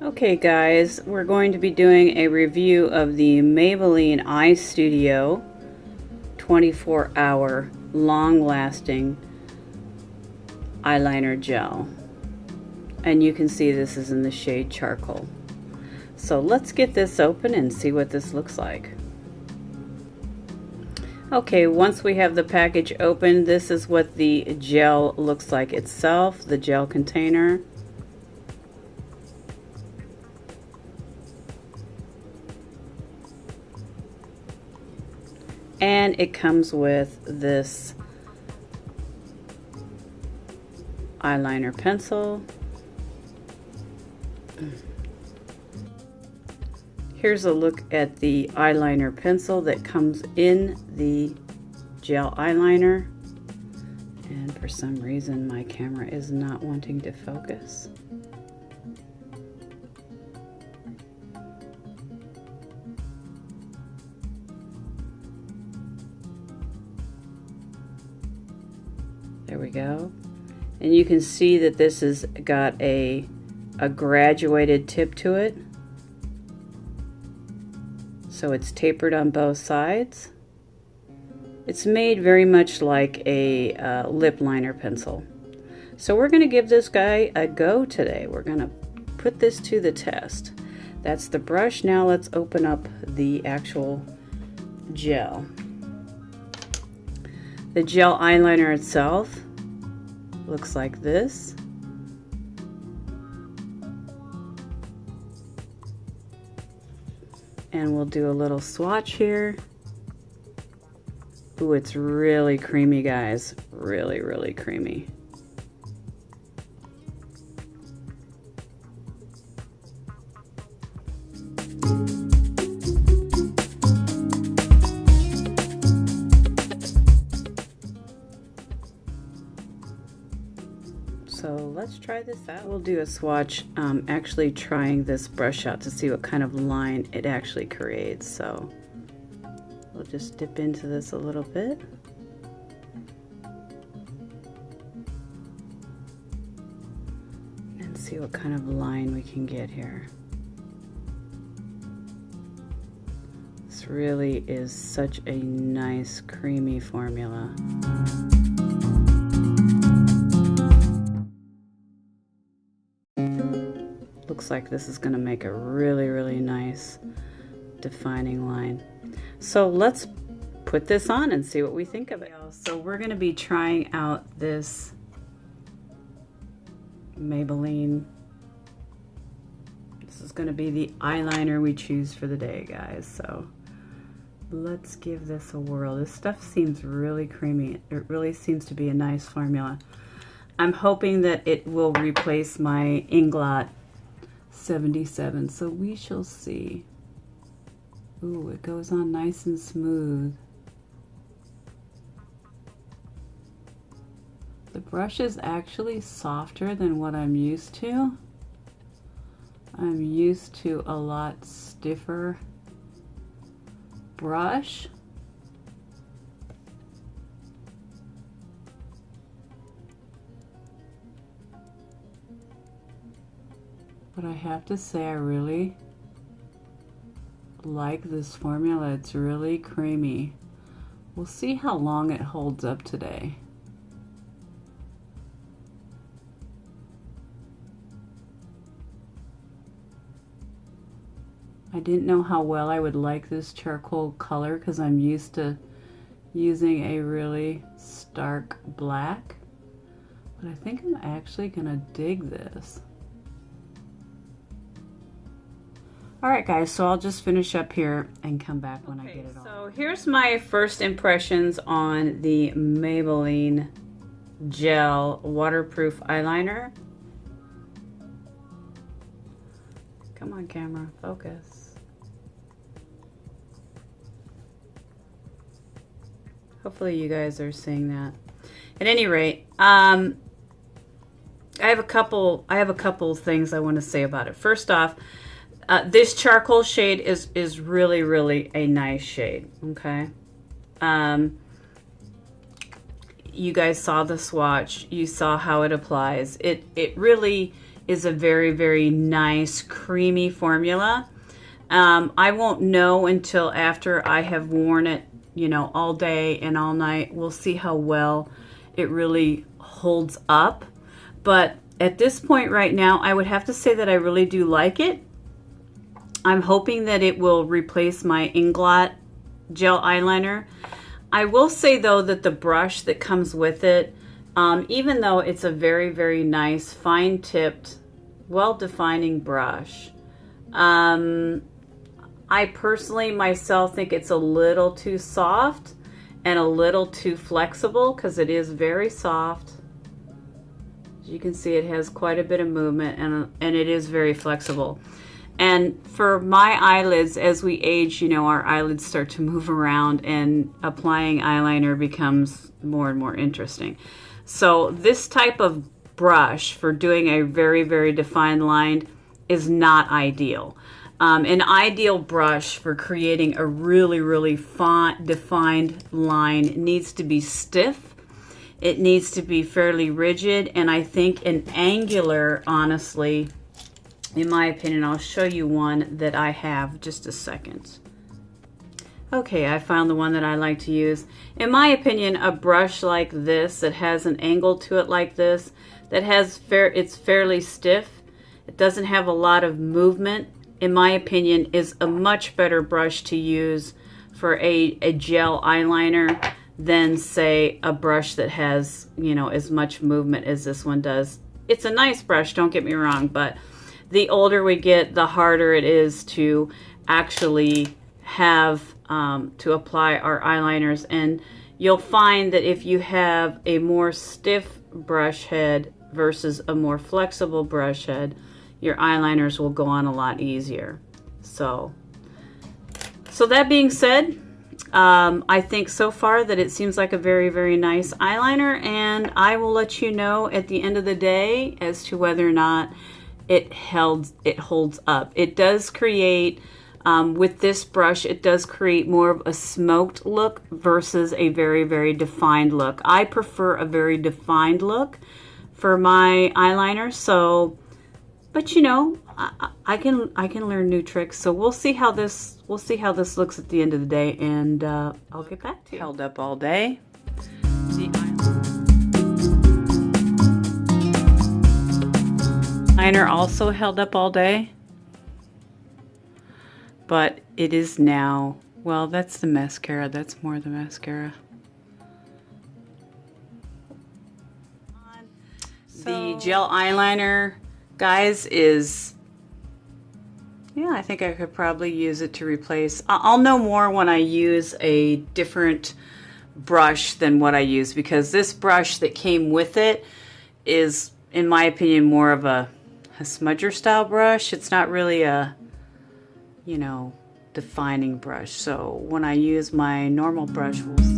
Okay guys, we're going to be doing a review of the Maybelline Eye Studio 24-hour long-lasting eyeliner gel. And you can see this is in the shade Charcoal. So let's get this open and see what this looks like. Okay, once we have the package open, this is what the gel looks like itself, the gel container. And it comes with this eyeliner pencil. Here's a look at the eyeliner pencil that comes in the gel eyeliner. And for some reason my camera is not wanting to focus. There we go. And you can see that this has got a graduated tip to it. So it's tapered on both sides. It's made very much like a lip liner pencil. So we're going to give this guy a go today. We're going to put this to the test. That's the brush. Now let's open up the actual gel. The gel eyeliner itself looks like this. And we'll do a little swatch here. Ooh, it's really creamy, guys. Really, really creamy. So let's try this out. We'll do a swatch actually trying this brush out to see what kind of line it actually creates. So we'll just dip into this a little bit. And see what kind of line we can get here. This really is such a nice creamy formula. Looks like this is going to make a really, really nice defining line. So let's put this on and see what we think of it. So we're going to be trying out this Maybelline. This is going to be the eyeliner we choose for the day, guys. So let's give this a whirl. This stuff seems really creamy. It really seems to be a nice formula. I'm hoping that it will replace my Inglot 77, so we shall see. Ooh, it goes on nice and smooth. The brush is actually softer than what I'm used to. I'm used to a lot stiffer brush. But I have to say I really like this formula. It's really creamy. We'll see how long it holds up today. I didn't know how well I would like this charcoal color because I'm used to using a really stark black. But I think I'm actually gonna dig this. Alright guys, so I'll just finish up here and come back when I get it on. So here's my first impressions on the Maybelline Gel Waterproof Eyeliner. Come on camera, focus. Hopefully you guys are seeing that. At any rate, I have a couple things I want to say about it. First off, this charcoal shade is really, really a nice shade, okay? You guys saw the swatch. You saw how it applies. It really is a very, very nice creamy formula. I won't know until after I have worn it, you know, all day and all night. We'll see how well it really holds up. But at this point right now, I would have to say that I really do like it. I'm hoping that it will replace my Inglot gel eyeliner. I will say though that the brush that comes with it, even though it's a very, very nice, fine-tipped, well-defining brush, I personally myself think it's a little too soft and a little too flexible, because it is very soft. As you can see, it has quite a bit of movement, and it is very flexible. And for my eyelids, as we age, you know, our eyelids start to move around, and applying eyeliner becomes more and more interesting. So this type of brush for doing a very, very defined line is not ideal. An ideal brush for creating a really, really defined line needs to be stiff. It needs to be fairly rigid, and I think an angular, honestly, in my opinion, I'll show you one that I have, just a second. Okay, I found the one that I like to use. In my opinion, a brush like this that has an angle to it like this, that has it's fairly stiff, it doesn't have a lot of movement, in my opinion, is a much better brush to use for a gel eyeliner than, say, a brush that has, you know, as much movement as this one does. It's a nice brush, don't get me wrong, but the older we get, the harder it is to actually have to apply our eyeliners. And you'll find that if you have a more stiff brush head versus a more flexible brush head, your eyeliners will go on a lot easier. So that being said, I think so far that it seems like a very, very nice eyeliner, and I will let you know at the end of the day as to whether or not it holds up. It does create, with this brush, it does create more of a smoked look versus a very, very defined look. I prefer a very defined look for my eyeliner, so, but you know, I can learn new tricks, so we'll see how this looks at the end of the day, and I'll get back to you. Held up all day. Eyeliner also held up all day, but it is now, well, that's the mascara. That's more the mascara. The gel eyeliner, guys, is, yeah, I think I could probably use it to replace. I'll know more when I use a different brush than what I use, because this brush that came with it is, in my opinion, more of a smudger style brush. It's not really a, you know, defining brush. So when I use my normal brush, we'll see.